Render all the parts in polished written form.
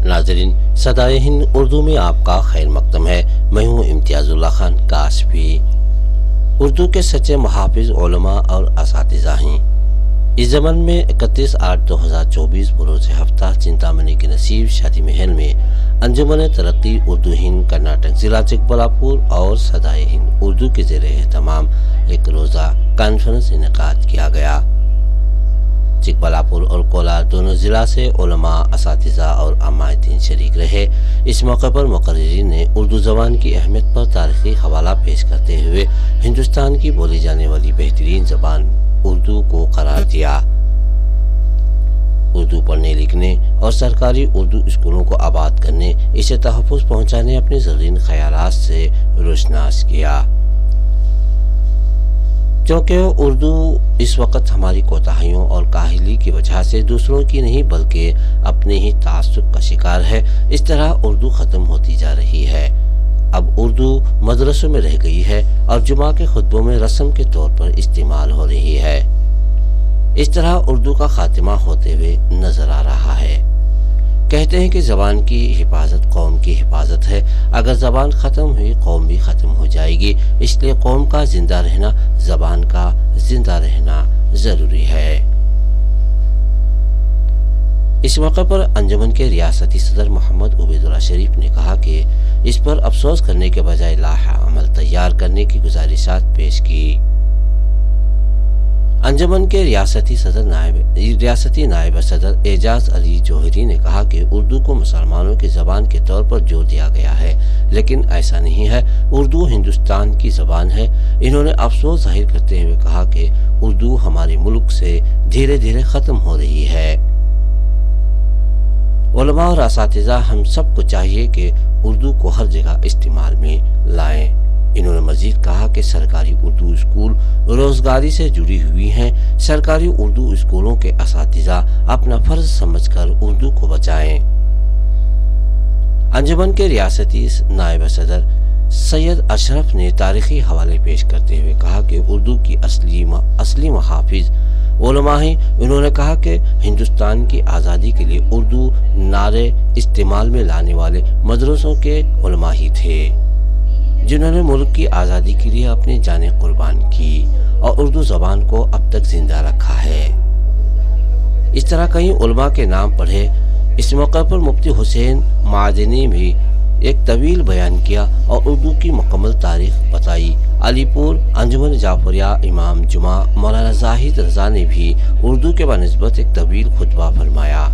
नाज़रीन, सदाए हिंद उर्दू में आपका खैर मकदम है। मैं हूँ इम्तियाजुल्लाह खान काशफी। उर्दू के सच्चे मुहाफिज उलमा और असातिज़ा हैं। इस ज़मन में 31/8/2024 बरोज़ हफ्ता चिंतामणि के नसीब शादी महल में अंजुमन तरक्की उर्दू हिंद कर्नाटक ज़िला चिकबल्लापुर और सदाए हिंद उर्दू के ज़ेर एहतमाम एक रोज़ा कॉन्फ्रेंस इनेकाद किया गया। चिकबल्लापुर और कोलार दोनों ज़िला से उलमा, असातिज़ा और अमायतीन शरीक रहे। इस मौके पर मुकर्रिरीन ने उर्दू ज़बान की अहमियत पर तारीख़ी हवाला पेश करते हुए हिंदुस्तान की बोली जाने वाली बेहतरीन ज़बान उर्दू को करार दिया। उर्दू पढ़ने लिखने और सरकारी उर्दू स्कूलों को आबाद करने, इसे तहफ़्फ़ुज़ पहुँचाने अपने ज़रीन ख़यालात से रोशनास किया। क्योंकि उर्दू इस वक्त हमारी कोताहियों और काहिली की वजह से दूसरों की नहीं बल्कि अपने ही तासुब का शिकार है। इस तरह उर्दू ख़त्म होती जा रही है। अब उर्दू मदरसों में रह गई है और जुमा के खुतबों में रस्म के तौर पर इस्तेमाल हो रही है। इस तरह उर्दू का खात्मा होते हुए नजर आ रहा है। कहते हैं कि ज़बान की हिफाजत कौम की हिफाजत है। अगर ज़बान ख़त्म हुई कौम भी ख़त्म हो जाएगी। इसलिए कौम का ज़िंदा रहना, ज़बान का ज़िंदा रहना ज़रूरी है। इस मौके पर अंजुमन के रियासती सदर मोहम्मद उबैदुल्लाह शरीफ ने कहा कि इस पर अफसोस करने के बजाय लाहा अमल तैयार करने की गुजारिशात पेश की। अंजुमन के रियासती नायब सदर एजाज अली जोहरी ने कहा कि उर्दू को मुसलमानों की ज़बान के तौर पर जोर दिया गया है, लेकिन ऐसा नहीं है। उर्दू हिंदुस्तान की ज़बान है। इन्होंने अफसोस जाहिर करते हुए कहा कि उर्दू हमारे मुल्क से धीरे धीरे ख़त्म हो रही है। उलमा और असातिज़ा हम सबको चाहिए कि उर्दू को हर जगह इस्तेमाल में लाएं। इन्होंने मजीद कहा कि सरकारी उर्दू स्कूल रोजगारी से जुड़ी हुई हैं। सरकारी उर्दू स्कूलों के असातिज़ा अपना फर्ज समझकर उर्दू को बचाएं। अंजुमन के रियासती नायब सदर सैयद अशरफ ने तारीखी हवाले पेश करते हुए कहा कि उर्दू की असली मुहाफिज उलमा हैं। उन्होंने कहा कि हिंदुस्तान की आज़ादी के लिए उर्दू नारे इस्तेमाल में लाने वाले मदरसों के उलमा ही थे, जिन्होंने मुल्क की आज़ादी के लिए अपनी जानें कुर्बान की और उर्दू ज़बान को अब तक जिंदा रखा है। इस तरह कई उलमा के नाम पढ़े। इस मौके पर मुफ्ती हुसैन मादनी भी एक तवील बयान किया और उर्दू की मुकम्मल तारीख बताई। अलीपुर अंजुमन जाफरिया इमाम जुमा मौलाना जाहिद रजा ने भी उर्दू के बनिस्बत एक तवील खुतबा फरमाया।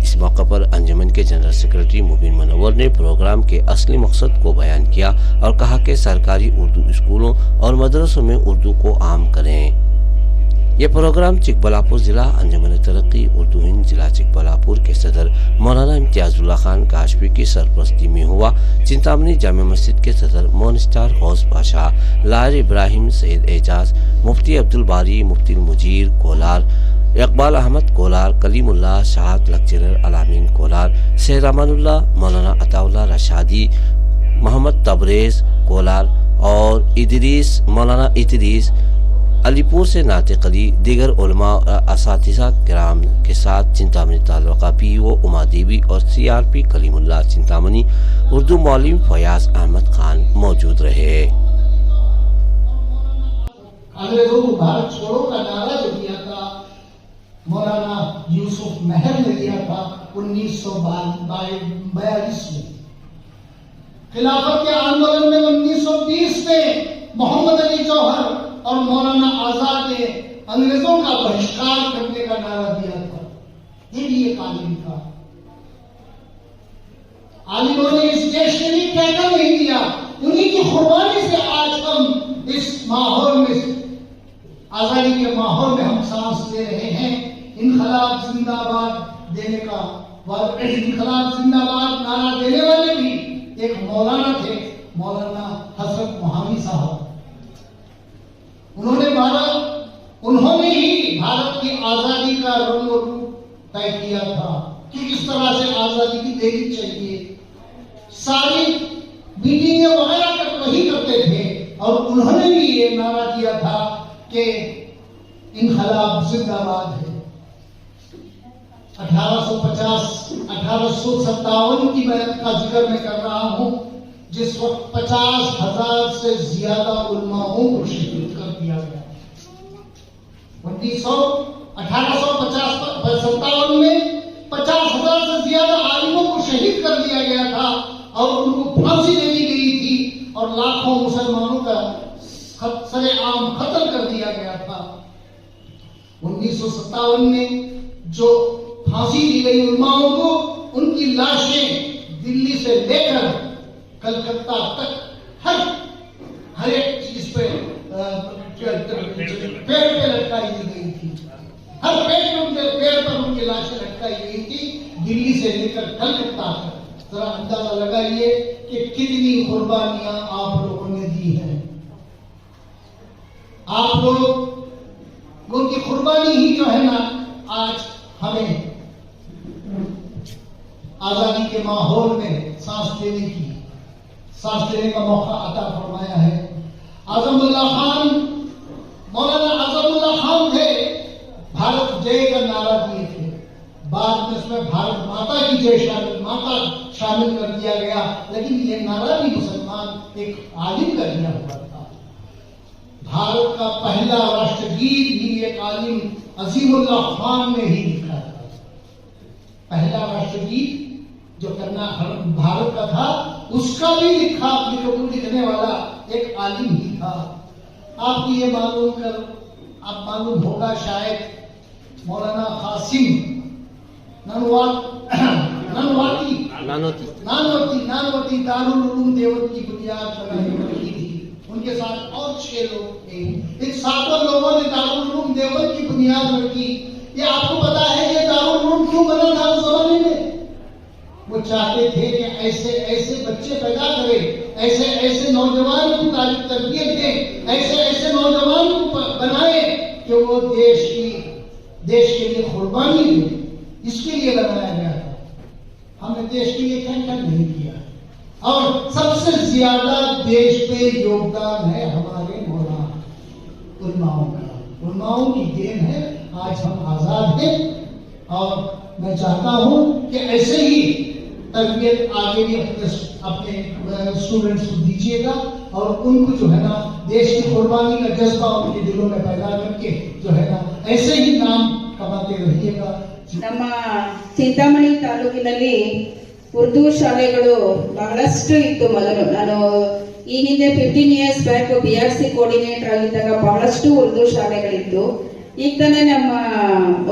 इस मौके पर अंजुमन के जनरल सेक्रेटरी मुबीन मनव्वर ने प्रोग्राम के असली मकसद को बयान किया और कहा कि सरकारी उर्दू स्कूलों और मदरसों में उर्दू को आम करें। यह प्रोग्राम चिकबल्लापुर ज़िला अंजुमन तरक्की उर्दू हिंद ज़िला चिकबल्लापुर के सदर मौलाना इम्तियाजुल्लाह खान काशफी की सरपरस्ती में हुआ। चिंतामणि जामे मस्जिद के सदर मोन स्टार गौस पाशा, लायर इब्राहिम सैयद एजाज, मुफ्ती अब्दुल बारी, मुफ्ती मुजीर कोलार, इकबाल अहमद कोलार, कलीमुल्लाह शाहद लेक्चरर अलामीन कोलार, शेरमानुल्लाह, मौलाना अताउल्लाह रशादी, मोहम्मद तबरेज कोलार और इदरीस मौलाना इदरीस अलीपुर से नातिक अली, दीगर उलमा और असातिज़ा किराम के साथ चिंतामणि तालुका पीओ उमा देवी और CRP कलीमुल्लाह चिंतामणि उर्दू मौलिम फयाज अहमद खान मौजूद रहे। अंग्रेजों को भारत छोड़ो का नारा जो दिया था मौलाना यूसुफ महर ने दिया था 1942 में। खिलाफत के आंदोलन में 1920 में मोहम्मद अली जौहर और मौलाना आजाद ने अंग्रेजों का बहिष्कार करने का नारा दिया था। ये भी एक आलिम था। आलिमों ने इस देश के लिए क्या क्या नहीं दिया। उन्हीं की कुर्बानी से आज हम इस माहौल में, आजादी के माहौल में हम सांस ले रहे हैं। इनकलाब जिंदाबाद देने का, इनकलाब जिंदाबाद नारा देने वाले भी एक मौलाना थे, मौलाना हजरत मोहम्मद साहब। उन्होंने ही भारत की आजादी का रंग और रूप तय किया था कि किस तरह से आजादी की देनी चाहिए। सारी मीटिंगें वगैरह वही करते थे और उन्होंने भी ये नारा दिया था कि इनकलाब जिंदाबाद है। 1850 1857 की बैत का जिक्र मैं कर रहा हूं, जिस वक्त 50,000 से ज्यादा उलमाओं को शहीद कर दिया गया। 1857 में 50,000 से ज्यादा आलिमों को शहीद कर दिया गया था और उनको फांसी दे दी गई थी और लाखों मुसलमानों का सरेआम कत्ल कर दिया गया था। 1957 में जो फांसी दी गई उलमाओं को, उनकी लाशें दिल्ली से लेकर कलकत्ता तक हर एक चीज पे पेड़ पे लटकाई दी गई थी। हर पेड़ पर उनकी लाशें लटकाई गई थी, दिल्ली से लेकर कलकत्ता तक। जरा अंदाजा लगाइए कि कितनी कुर्बानियां आप लोगों ने दी हैं। आप लोग उनकी कुर्बानी ही जो है ना, आज हमें आजादी के माहौल में सांस लेने का मौका अता फरमाया है। मौलाना आजमुल्लाह खान थे, भारत जय का नारा दिए थे। बाद में उसमें भारत माता की जय शामिल कर दिया गया, लेकिन ये नारा भी मुसलमान एक आलिम का दिया हुआ था। भारत का पहला राष्ट्रगीत भी एक आलिम अजीमुल्लाह खान ने ही लिखा था। पहला राष्ट्रगीत जो करना भारत का था, उसका भी लिखने वाला एक आलिम ही था। आपको ये मालूम होगा शायद, मौलाना कासिम नानवती दारुल उलूम देवबंद की बुनियाद बनाई थी। उनके साथ और 6 लोग थे। इन 7 लोगों ने दारुल उलूम देवबंद की बुनियाद रखी। ये आपको पता है कि दारुल उलूम क्यों बना था उस जमाने में? वो चाहते थे कि ऐसे बच्चे पैदा करें, ऐसे नौजवान को तरबियत दें, ऐसे नौजवान को बनाए कि वो देश के लिए कुर्बानी दे। इसके लिए बनाया गया था। हमने देश के लिए क्या नहीं किया। और सबसे ज्यादा देश पे योगदान है हमारे उलमाओं का। उलमाओं की देन है आज हम आजाद हैं। और मैं चाहता हूं कि ऐसे ही तरबियत आगे भी अपने स्टूडेंट्स को दीजिएगा और उनको जो है ना, देश की कुर्बानी का जज्बा उनके दिलों में पैदा करके जो है ना, ऐसे ही नाम कमाते रहिएगा। ನಮ್ಮ ಚಿಂತಾಮಣಿ ತಾಲೂಕಿನಲ್ಲಿ ಉರ್ದು ಶಾಲೆಗಳು ಬಹಳಷ್ಟು ಇತ್ತು. ಮೊದಲು ನಾನು ಈ ಹಿಂದೆ 15 ಇಯರ್ಸ್ ಬ್ಯಾಕ್ BRC ಕೋಆರ್ಡಿನೇಟರ್ ಆಗಿದ್ದಾಗ ಬಹಳಷ್ಟು ಉರ್ದು ಶಾಲೆಗಳಿತ್ತು. ಈಗ ತಾನೇ ನಮ್ಮ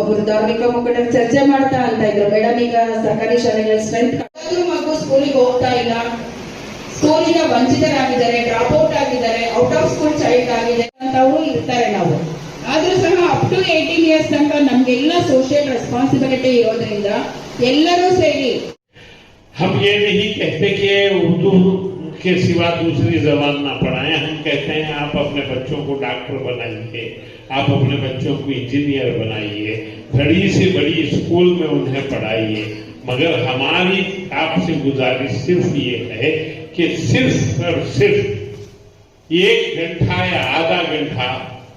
ಒಬ್ಬರು ಧಾರ್ಮಿಕ ಮುಖಂಡರು ಚರ್ಚೆ ಮಾಡ್ತಾ ಅಂತ ಇದ್ರು, ಮೇಡಮ್ ಈಗ ಸರ್ಕಾರಿ ಶಾಲೆಗಳ ಸ್ಟ್ರೆಂತ್ ಮಗು ಸ್ಕೂಲಿಗೆ ಹೋಗ್ತಾ ಇಲ್ಲ, ಸ್ಕೂಲಿನ ವಂಚಿತರಾಗಿದ್ದಾರೆ, ಡ್ರಾಪ್ ಔಟ್ ಆಗಿದ್ದಾರೆ, ಔಟ್ ಆಫ್ ಸ್ಕೂಲ್ ಚೈಲ್ಡ್ ಆಗಿದೆ ಅಂತವರು ಇರ್ತಾರೆ. ನಾವು ಆದ್ರೂ ಸಹ ಅಪ್ ಟು 18 ಇಯರ್ಸ್ ತನಕ ನಮ್ಗೆಲ್ಲ ಸೋಷಿಯಲ್ ರೆಸ್ಪಾನ್ಸಿಬಿಲಿಟಿ ಇರೋದ್ರಿಂದ ಎಲ್ಲರೂ ಸೇರಿ हम ये नहीं कहते कि उर्दू के सिवा दूसरी जबान ना पढ़ाएं। हम कहते हैं आप अपने बच्चों को डॉक्टर बनाइए, आप अपने बच्चों को इंजीनियर बनाइए, बड़ी से बड़ी स्कूल में उन्हें पढ़ाइए। मगर हमारी आपसे गुजारिश सिर्फ ये है कि सिर्फ और सिर्फ 1 घंटा या आधा घंटा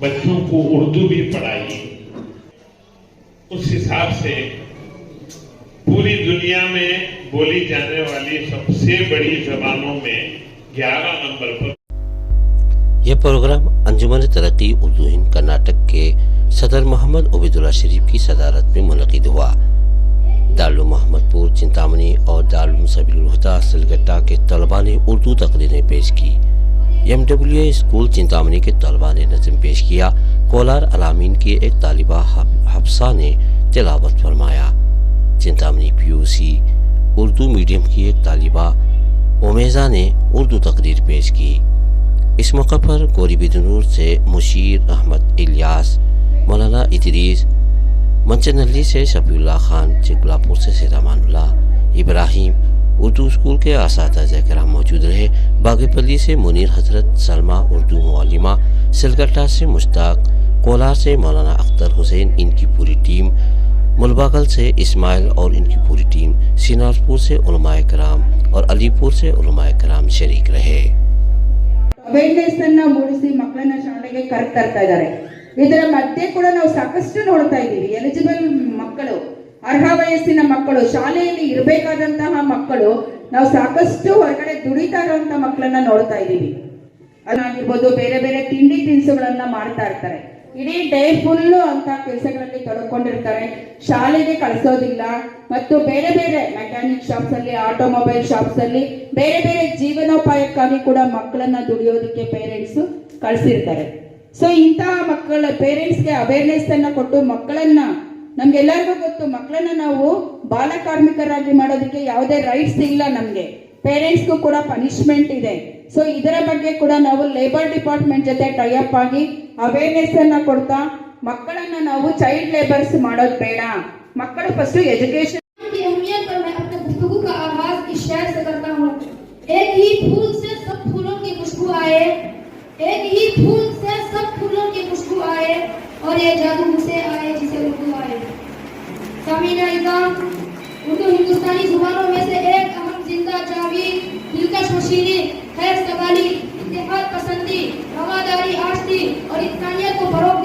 बच्चों को उर्दू भी पढ़ाइए। उस हिसाब से पूरी दुनिया में बोली जाने वाली सबसे बड़ी जबानों में 11 नंबर पर। यह प्रोग्राम अंजुमन तरक्की उर्दू हिंद कर्नाटक के सदर मोहम्मद उबैदुल्लाह शरीफ की सदारत में मुनक़िद हुआ। दारुल मोहम्मदपुर चिंतामणी और दारुल सबीलुल हुदा सिलगट्टा के तलबा ने उर्दू तकरीरें पेश की। MWA स्कूल चिंतामणी के तलबा ने नज़म पेश किया। कोलार अलामीन की एक तालिबा हफ्सा ने तिलावत फरमाया। चिंतामणी PUC उर्दू मीडियम की एक तालिबा उमेजा ने उर्दू तकरीर पेश की। इस मौके पर गोरी बिदनूर से मुशीर अहमद इलियास, मौलाना इदरीस, मंचनल्ली से शफीउल्लाह खान, चिकलापुर से सेदामानुल्लाह इब्राहिम, उर्दू स्कूल के असातिज़ा किराम मौजूद रहे। बागेपल्ली से मुनीर हजरत, सलमा उर्दू मुअल्लिमा, सिलगट्टा से मुश्ताक, कोलार से मौलाना अख्तर हुसैन इनकी पूरी टीम, मुलबागल से इस्माइल और इनकी पूरी टीम, सीनारपुर से उलमाए कराम और अलीपुर से उलमाए कराम शरीक रहे। ಅವೇರ್ನೆಸ್ ಅನ್ನ ಮೂಡಿಸಿ ಮಕ್ಕಳನ್ನ ಶಾಲೆಗೆ ಕರೆತರ್ತಾ ಇದ್ದಾರೆ. ಇದರ ಮಧ್ಯೆ ಕೂಡ ನಾವು ಸಾಕಷ್ಟು ನೋಡ್ತಾ ಇದ್ದೀವಿ, ಎಲಿಜಿಬಲ್ ಮಕ್ಕಳು ಅರ್ಹ ವಯಸ್ಸಿನ ಮಕ್ಕಳು, ಶಾಲೆಯಲ್ಲಿ ಇರಬೇಕಾದಂತಹ ಮಕ್ಕಳು, ನಾವು ಸಾಕಷ್ಟು ಹೊರಗಡೆ ದುಡಿತಾ ಇರುವಂತ ಮಕ್ಕಳನ್ನ ನೋಡ್ತಾ ಇದ್ದೀವಿ. ಅದಾಗಿರ್ಬೋದು, ಬೇರೆ ಬೇರೆ ತಿಂಡಿ ತಿನಿಸುಗಳನ್ನ ಮಾಡ್ತಾ ಇರ್ತಾರೆ, ಇಡೀ ಡೇ ಫುಲ್ಲು ಅಂತ ಕೆಲಸಗಳಲ್ಲಿ ತೊಡಕೊಂಡಿರ್ತಾರೆ, ಶಾಲೆಗೆ ಕಳಿಸೋದಿಲ್ಲ. ಮತ್ತು ಬೇರೆ ಬೇರೆ ಮೆಕ್ಯಾನಿಕ್ ಶಾಪ್ಸ್ ಅಲ್ಲಿ, ಆಟೋಮೊಬೈಲ್ ಶಾಪ್ಸ್ ಅಲ್ಲಿ ಬೇರೆ ಬೇರೆ ಜೀವನೋಪಾಯಕ್ಕಾಗಿ ಕೂಡ ಮಕ್ಕಳನ್ನ ದುಡಿಯೋದಕ್ಕೆ ಪೇರೆಂಟ್ಸ್ ಕಳಿಸಿರ್ತಾರೆ. ಸೊ ಇಂತಹ ಮಕ್ಕಳ ಪೇರೆಂಟ್ಸ್ಗೆ ಅವೇರ್ನೆಸ್ ಅನ್ನ ಕೊಟ್ಟು ಮಕ್ಕಳನ್ನ, ನಮ್ಗೆಲ್ಲರಿಗೂ ಗೊತ್ತು, ಮಕ್ಕಳನ್ನ ನಾವು ಬಾಲ ಕಾರ್ಮಿಕರಾಗಿ ಮಾಡೋದಕ್ಕೆ ಯಾವುದೇ ರೈಟ್ಸ್ ಇಲ್ಲ ನಮ್ಗೆ, ಪೇರೆಂಟ್ಸ್ಗೂ ಕೂಡ ಪನಿಷ್ಮೆಂಟ್ ಇದೆ. ಸೊ ಇದರ ಬಗ್ಗೆ ಕೂಡ ನಾವು ಲೇಬರ್ ಡಿಪಾರ್ಟ್ಮೆಂಟ್ ಜೊತೆ ಟೈಅಪ್ ಆಗಿ ಅವೇರ್ನೆಸ್ ಅನ್ನ ಕೊಡ್ತಾ ಮಕ್ಕಳನ್ನ ನಾವು ಚೈಲ್ಡ್ ಲೇಬರ್ಸ್ ಮಾಡೋದು ಬೇಡ, ಮಕ್ಕಳು ಫಸ್ಟ್ ಎಜುಕೇಶನ್ की अहमियत पर मैं अपने गुफ्तगू का आगाज इस शेर से करता हूँ। एक ही फूल से सब फूलों की खुशबू आए, एक ही फूल से सब फूलों की खुशबू आए, और ये जादू उसे आए जिसे उर्दू आए। सामीना इज़ाम, उर्दू हिंदुस्तानी जुबानों में से एक अहम जिंदा जावी, दिलकश मशीनी, खैर सवाली, इत्तेहाद पसंदी, रवादारी आश्ती और इंसानियत को फरोग